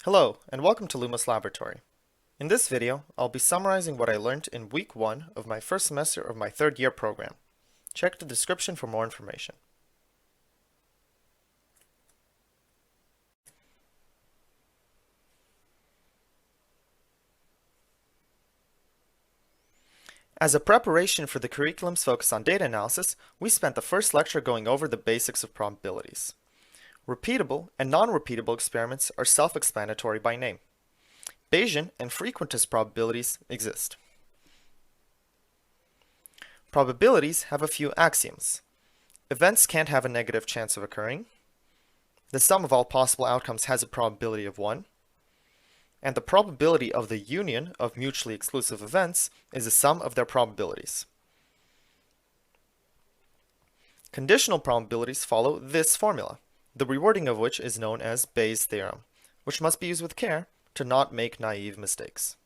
Hello, and welcome to Lumos Laboratory. In this video, I'll be summarizing what I learned in week 1 of my first semester of my third year program. Check the description for more information. As a preparation for the curriculum's focus on data analysis, we spent the first lecture going over the basics of probabilities. Repeatable and non-repeatable experiments are self-explanatory by name. Bayesian and frequentist probabilities exist. Probabilities have a few axioms. Events can't have a negative chance of occurring. The sum of all possible outcomes has a probability of 1. And the probability of the union of mutually exclusive events is the sum of their probabilities. Conditional probabilities follow this formula, the rewording of which is known as Bayes' theorem, which must be used with care to not make naive mistakes.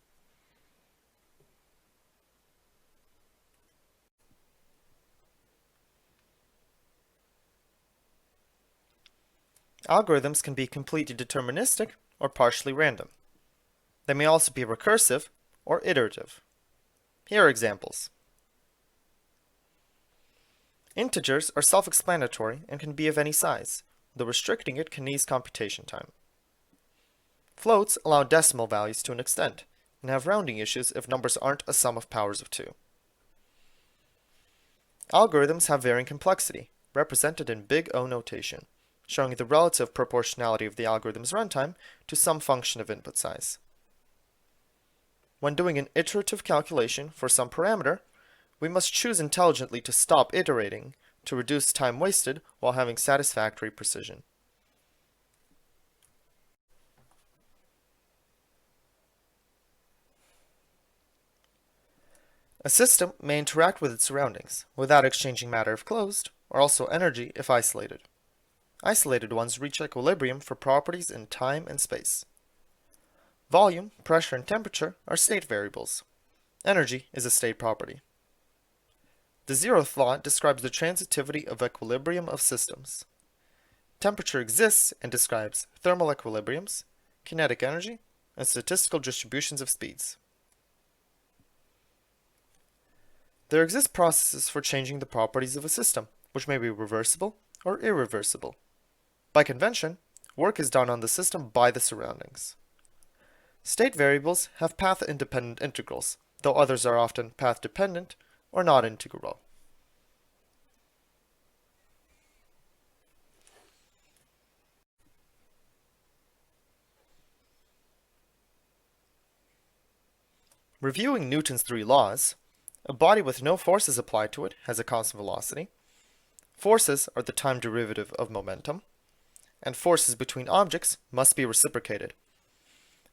Algorithms can be completely deterministic or partially random. They may also be recursive or iterative. Here are examples. Integers are self-explanatory and can be of any size, though restricting it can ease computation time. Floats allow decimal values to an extent, and have rounding issues if numbers aren't a sum of powers of 2. Algorithms have varying complexity, represented in big O notation, showing the relative proportionality of the algorithm's runtime to some function of input size. When doing an iterative calculation for some parameter, we must choose intelligently to stop iterating to reduce time wasted while having satisfactory precision. A system may interact with its surroundings without exchanging matter if closed, or also energy if isolated. Isolated ones reach equilibrium for properties in time and space. Volume, pressure, and temperature are state variables. Energy is a state property. The zeroth law describes the transitivity of equilibrium of systems. Temperature exists and describes thermal equilibriums, kinetic energy, and statistical distributions of speeds. There exist processes for changing the properties of a system, which may be reversible or irreversible. By convention, work is done on the system by the surroundings. State variables have path-independent integrals, though others are often path-dependent or not integral. Reviewing Newton's 3 laws, a body with no forces applied to it has a constant velocity. Forces are the time derivative of momentum, and forces between objects must be reciprocated.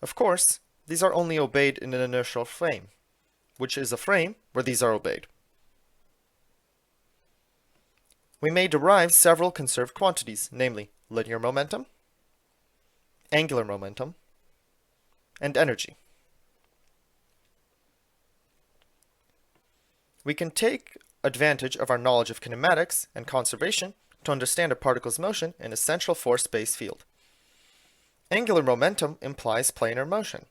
Of course, these are only obeyed in an inertial frame, which is a frame where these are obeyed. We may derive several conserved quantities, namely linear momentum, angular momentum, and energy. We can take advantage of our knowledge of kinematics and conservation to understand a particle's motion in a central force-based field. Angular momentum implies planar motion,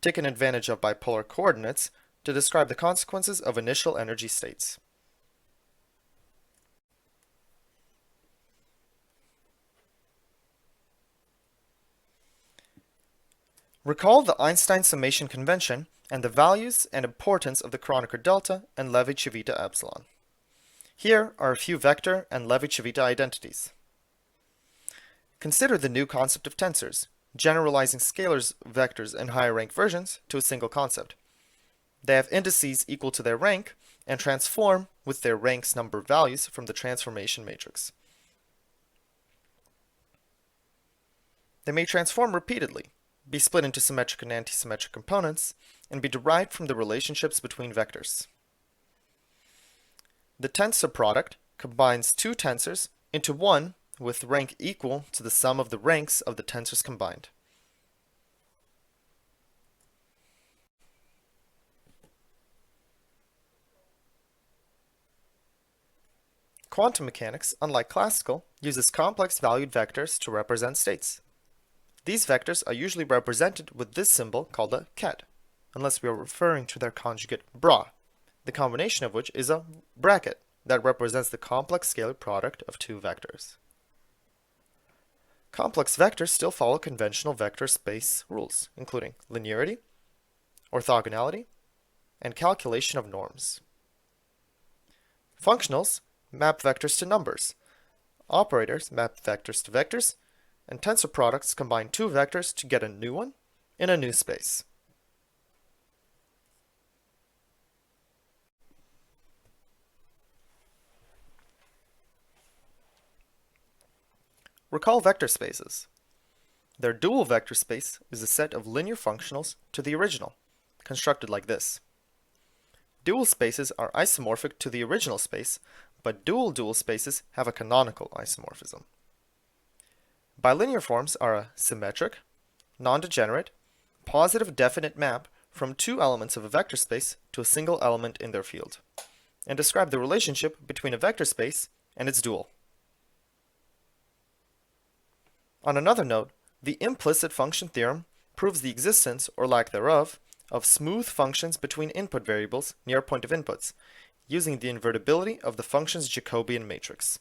taken advantage of by polar coordinates to describe the consequences of initial energy states. Recall the Einstein summation convention and the values and importance of the Kronecker delta and Levi-Civita epsilon. Here are a few vector and Levi-Civita identities. Consider the new concept of tensors, generalizing scalars vectors in higher rank versions to a single concept. They have indices equal to their rank and transform with their rank's number values from the transformation matrix. They may transform repeatedly, be split into symmetric and antisymmetric components, and be derived from the relationships between vectors. The tensor product combines two tensors into one with rank equal to the sum of the ranks of the tensors combined. Quantum mechanics, unlike classical, uses complex valued vectors to represent states. These vectors are usually represented with this symbol called a ket, unless we are referring to their conjugate bra, the combination of which is a bracket that represents the complex scalar product of two vectors. Complex vectors still follow conventional vector space rules, including linearity, orthogonality, and calculation of norms. Functionals map vectors to numbers. Operators map vectors to vectors, and tensor products combine two vectors to get a new one in a new space. Recall vector spaces. Their dual vector space is a set of linear functionals to the original, constructed like this. Dual spaces are isomorphic to the original space, but dual spaces have a canonical isomorphism. Bilinear forms are a symmetric, non-degenerate, positive definite map from two elements of a vector space to a single element in their field, and describe the relationship between a vector space and its dual. On another note, the implicit function theorem proves the existence, or lack thereof, of smooth functions between input variables near a point of inputs, using the invertibility of the function's Jacobian matrix.